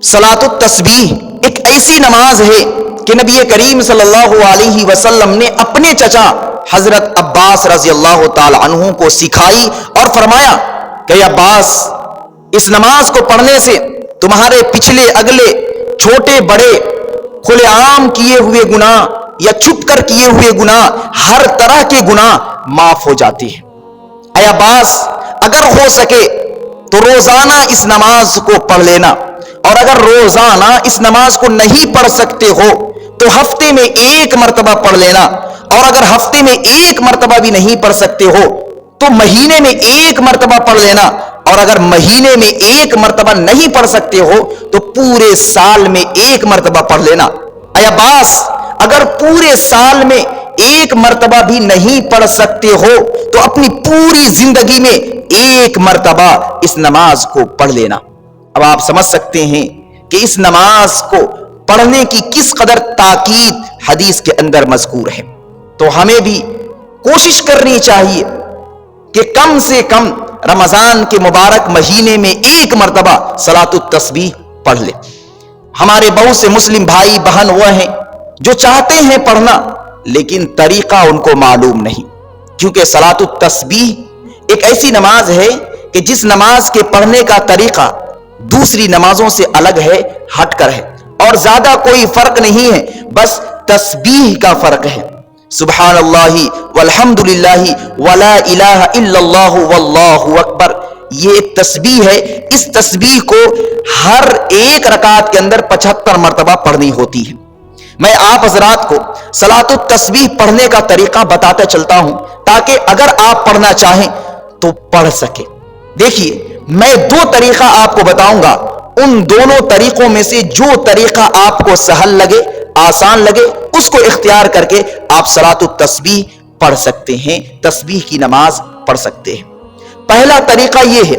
صلاۃ التسبیح ایک ایسی نماز ہے کہ نبی کریم صلی اللہ علیہ وسلم نے اپنے چچا حضرت عباس رضی اللہ تعالی عنہ کو سکھائی اور فرمایا کہ عباس، اس نماز کو پڑھنے سے تمہارے پچھلے اگلے چھوٹے بڑے کھلے عام کیے ہوئے گناہ یا چھپ کر کیے ہوئے گناہ، ہر طرح کے گناہ معاف ہو جاتے ہیں۔ اے عباس، اگر ہو سکے تو روزانہ اس نماز کو پڑھ لینا، اور اگر روزانہ اس نماز کو نہیں پڑھ سکتے ہو تو ہفتے میں ایک مرتبہ پڑھ لینا، اور اگر ہفتے میں ایک مرتبہ بھی نہیں پڑھ سکتے ہو تو مہینے میں ایک مرتبہ پڑھ لینا، اور اگر مہینے میں ایک مرتبہ نہیں پڑھ سکتے ہو تو پورے سال میں ایک مرتبہ پڑھ لینا۔ اے عباس، اگر پورے سال میں ایک مرتبہ بھی نہیں پڑھ سکتے ہو تو اپنی پوری زندگی میں ایک مرتبہ اس نماز کو پڑھ لینا۔ اب آپ سمجھ سکتے ہیں کہ اس نماز کو پڑھنے کی کس قدر تاکید حدیث کے اندر مذکور ہے۔ تو ہمیں بھی کوشش کرنی چاہیے کہ کم سے کم رمضان کے مبارک مہینے میں ایک مرتبہ صلاۃ التسبیح پڑھ لیں۔ ہمارے بہت سے مسلم بھائی بہن وہ ہیں جو چاہتے ہیں پڑھنا، لیکن طریقہ ان کو معلوم نہیں، کیونکہ صلاۃ التسبیح ایک ایسی نماز ہے کہ جس نماز کے پڑھنے کا طریقہ دوسری نمازوں سے الگ ہے، ہٹ کر ہے، اور زیادہ کوئی فرق نہیں ہے، بس تسبیح کا فرق ہے۔ سبحان اللہ والحمد للہ ولا الہ الا اللہ واللہ اکبر، یہ ایک تسبیح ہے۔ اس تسبیح کو ہر ایک رکعت کے اندر 75 مرتبہ پڑھنی ہوتی ہے۔ میں آپ حضرات کو صلاۃ التسبیح پڑھنے کا طریقہ بتاتا چلتا ہوں تاکہ اگر آپ پڑھنا چاہیں تو پڑھ سکیں۔ دیکھیے، میں دو طریقہ آپ کو بتاؤں گا، ان دونوں طریقوں میں سے جو طریقہ آپ کو سہل لگے، آسان لگے، اس کو اختیار کر کے آپ صلاۃ التسبیح پڑھ سکتے ہیں، تسبیح کی نماز پڑھ سکتے ہیں۔ پہلا طریقہ یہ ہے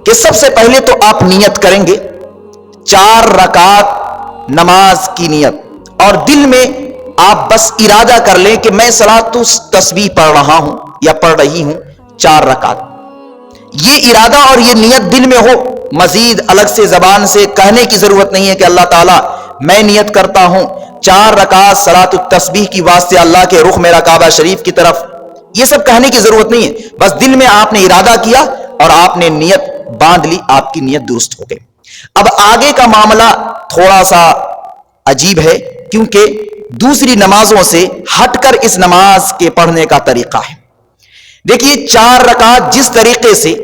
کہ سب سے پہلے تو آپ نیت کریں گے 4 رکعت نماز کی نیت، اور دل میں آپ بس ارادہ کر لیں کہ میں صلاۃ التسبیح پڑھ رہا ہوں یا پڑھ رہی ہوں 4 رکعت۔ یہ ارادہ اور یہ نیت دل میں ہو، مزید الگ سے زبان سے کہنے کی ضرورت نہیں ہے کہ اللہ تعالیٰ میں نیت کرتا ہوں 4 رکعت صلاۃ التسبیح کی واسطے اللہ کے رخ میرا کعبہ شریف کی طرف، یہ سب کہنے کی ضرورت نہیں ہے، بس دل میں آپ نے ارادہ کیا اور آپ نے نیت باندھ لی، آپ کی نیت درست ہو گئی۔ اب آگے کا معاملہ تھوڑا سا عجیب ہے، کیونکہ دوسری نمازوں سے ہٹ کر اس نماز کے پڑھنے کا طریقہ ہے۔ دیکھیے، 4 رکعت جس طریقے سے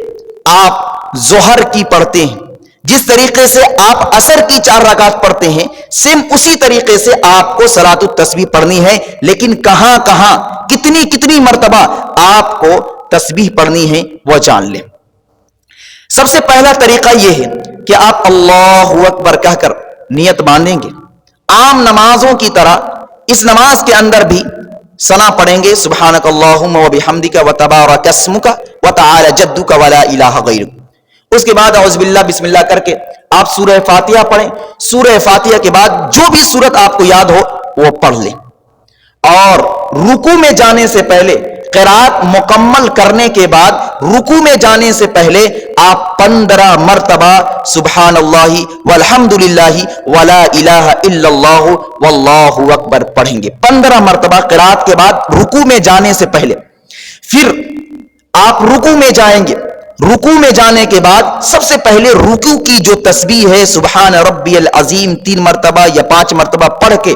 آپ ظہر کی پڑھتے ہیں، جس طریقے سے آپ عصر کی 4 رکعت پڑھتے ہیں، سیم اسی طریقے سے آپ کو صلاۃ التسبیح پڑھنی ہے، لیکن کہاں کہاں کتنی مرتبہ آپ کو تسبیح پڑھنی ہے وہ جان لیں۔ سب سے پہلا طریقہ یہ ہے کہ آپ اللہ اکبر کہہ کر نیت باندھیں گے، عام نمازوں کی طرح اس نماز کے اندر بھی ثنا پڑھیں گے، سبحانک اللہم وبحمدک وتبارک اسمک وتعالی جدک ولا الہ غیرک۔ اس کے بعد اعوذ باللہ بسم اللہ کر کے آپ سورہ فاتحہ پڑھیں۔ سورہ فاتحہ کے بعد جو بھی سورت آپ کو یاد ہو وہ پڑھ لیں، اور رکوع میں جانے سے پہلے، قرات مکمل کرنے کے بعد رکوع میں جانے سے پہلے آپ 15 مرتبہ سبحان اللہ والحمد للہ ولا الہ الا اللہ واللہ اکبر پڑھیں گے، 15 مرتبہ قرات کے بعد رکوع میں جانے سے پہلے۔ پھر آپ رکوع میں جائیں گے، رکوع میں جانے کے بعد سب سے پہلے رکوع کی جو تسبیح ہے سبحان ربی العظیم 3 مرتبہ یا 5 مرتبہ پڑھ کے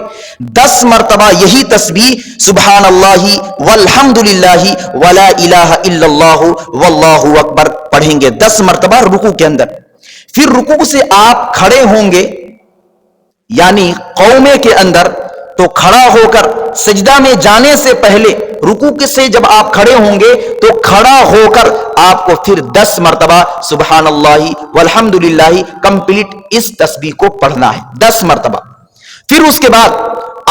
10 مرتبہ یہی تسبیح سبحان اللہ والحمد للہ ولا الہ الا اللہ واللہ اکبر پڑھیں گے 10 مرتبہ رکوع کے اندر۔ پھر رکوع سے آپ کھڑے ہوں گے، یعنی قومے کے اندر، تو کھڑا ہو کر سجدہ میں جانے سے پہلے رکوع سے جب آپ کھڑے ہوں گے تو کھڑا ہو کر آپ کو پھر 10 مرتبہ سبحان اللہ والحمد للہ کمپلیٹ اس تسبیح کو پڑھنا ہے 10 مرتبہ۔ پھر اس کے بعد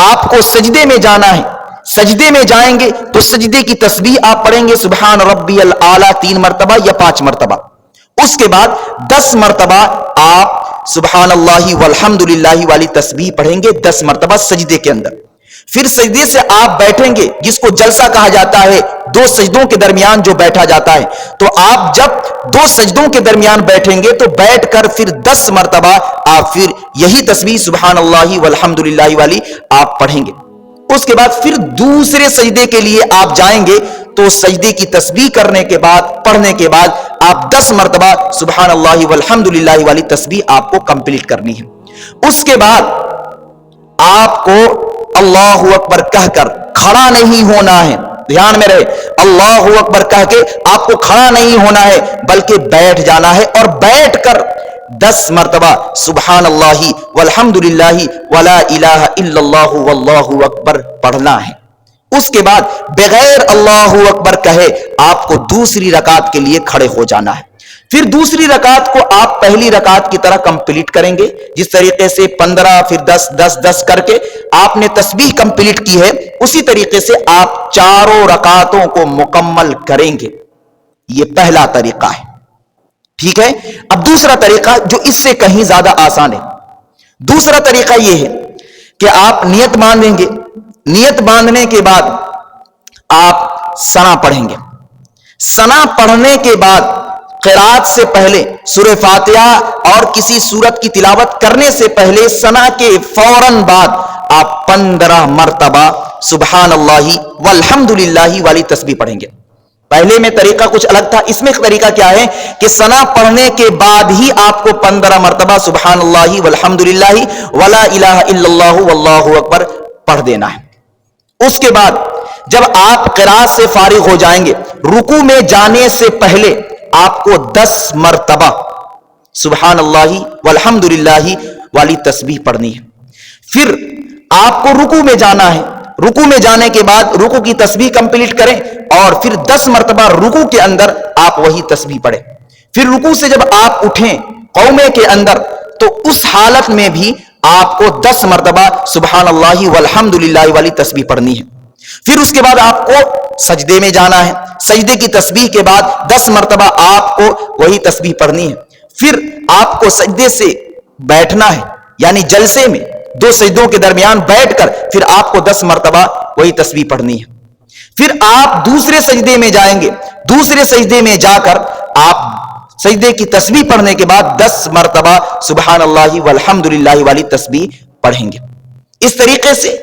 آپ کو سجدے میں جانا ہے، سجدے میں جائیں گے تو سجدے کی تسبیح آپ پڑھیں گے سبحان ربی الاعلی 3 مرتبہ یا 5 مرتبہ۔ اس کے بعد 10 مرتبہ آپ سبحان اللہ والحمد للہ والی تسبیح پڑھیں گے 10 مرتبہ سجدے کے اندر۔ پھر سجدے سے آپ بیٹھیں گے، جس کو جلسہ کہا جاتا ہے، دو سجدوں کے درمیان جو بیٹھا جاتا ہے، تو آپ جب دو سجدوں کے درمیان بیٹھیں گے تو بیٹھ کر پھر 10 مرتبہ آپ پھر یہی تسبیح سبحان اللہ والحمد للہ والی آپ پڑھیں گے۔ اس کے بعد پھر دوسرے سجدے کے لیے آپ جائیں گے تو سجدے کی تسبیح کرنے کے بعد پڑھنے کے بعد آپ 10 مرتبہ سبحان اللہ والحمد للہ والی تسبیح آپ کو کمپلیٹ کرنی ہے۔ اس کے بعد آپ کو اللہ اکبر کہہ کر کھڑا نہیں ہونا ہے، دھیان میں رہے، اللہ اکبر کہہ کے آپ کو کھڑا نہیں ہونا ہے بلکہ بیٹھ جانا ہے اور بیٹھ کر 10 مرتبہ سبحان اللہ والحمد للہ ولا الہ الا اللہ واللہ اکبر پڑھنا ہے۔ اس کے بعد بغیر اللہ اکبر کہے آپ کو دوسری رکعت کے لیے کھڑے ہو جانا ہے۔ پھر دوسری رکعت کو آپ پہلی رکعت کی طرح کمپلیٹ کریں گے، جس طریقے سے 15 پھر 10 10 10 کر کے آپ نے تسبیح کمپلیٹ کی ہے، اسی طریقے سے آپ چاروں رکعتوں کو مکمل کریں گے۔ یہ پہلا طریقہ ہے، ٹھیک ہے۔ اب دوسرا طریقہ جو اس سے کہیں زیادہ آسان ہے، دوسرا طریقہ یہ ہے کہ آپ نیت باندھیں گے، نیت باندھنے کے بعد آپ ثنا پڑھیں گے، ثنا پڑھنے کے بعد قرات سے پہلے سورہ فاتحہ اور کسی سورت کی تلاوت کرنے سے پہلے ثنا کے فوراً بعد آپ 15 مرتبہ سبحان اللہ والحمد للہ والی تسبیح پڑھیں گے۔ پہلے میں طریقہ کچھ الگ تھا، اس میں طریقہ کیا ہے کہ ثنا پڑھنے کے بعد ہی آپ کو 15 مرتبہ سبحان اللہ والحمد للہ ولا الہ الا اللہ واللہ اکبر پڑھ دینا ہے۔ اس کے بعد جب آپ قرات سے فارغ ہو جائیں گے، رکوع میں جانے سے پہلے آپ کو 10 مرتبہ سبحان اللہ والحمد للہ والی تسبیح پڑھنی ہے۔ پھر آپ کو رکوع میں جانا ہے، رکوع میں جانے کے بعد رکوع کی تسبیح کمپلیٹ کریں اور پھر 10 مرتبہ رکوع کے اندر آپ وہی تسبیح پڑھیں۔ پھر رکوع سے جب آپ اٹھیں قومے کے اندر تو اس حالت میں بھی آپ کو 10 مرتبہ سبحان اللہ والحمد للہ والی تسبیح پڑھنی ہے۔ پھر اس کے بعد آپ کو سجدے میں جانا ہے، سجدے کی تسبیح کے بعد 10 مرتبہ آپ کو وہی تسبیح پڑھنی ہے۔ پھر آپ کو سجدے سے بیٹھنا ہے، یعنی جلسے میں دو سجدوں کے درمیان بیٹھ کر پھر آپ کو 10 مرتبہ وہی تسبیح پڑھنی ہے۔ پھر آپ دوسرے سجدے میں جائیں گے، دوسرے سجدے میں جا کر آپ سجدے کی تسبیح پڑھنے کے بعد 10 مرتبہ سبحان اللہ والحمد للہ والی تسبیح پڑھیں گے۔ اس طریقے سے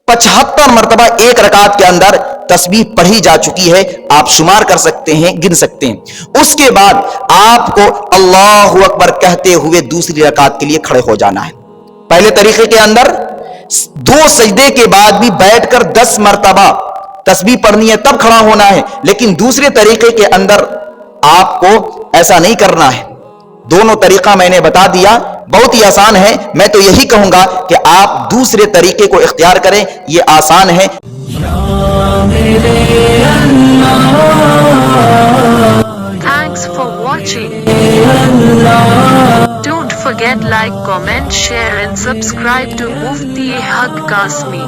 75 مرتبہ ایک رکعت کے اندر تسبیح پڑھی جا چکی ہے، آپ شمار کر سکتے ہیں، گن سکتے ہیں۔ اس کے بعد آپ کو اللہ اکبر کہتے ہوئے دوسری رکعت کے لیے کھڑے ہو جانا ہے۔ پہلے طریقے کے اندر دو سجدے کے بعد بھی بیٹھ کر 10 مرتبہ تسبیح پڑھنی ہے تب کھڑا ہونا ہے، لیکن دوسرے طریقے کے اندر آپ کو ایسا نہیں کرنا ہے۔ دونوں طریقہ میں نے بتا دیا، بہت ہی آسان ہے۔ میں تو یہی کہوں گا کہ آپ دوسرے طریقے کو اختیار کریں، یہ آسان ہے۔ Thanks for watching. Don't forget like, comment, share and subscribe to Mufti Haq Qasmi.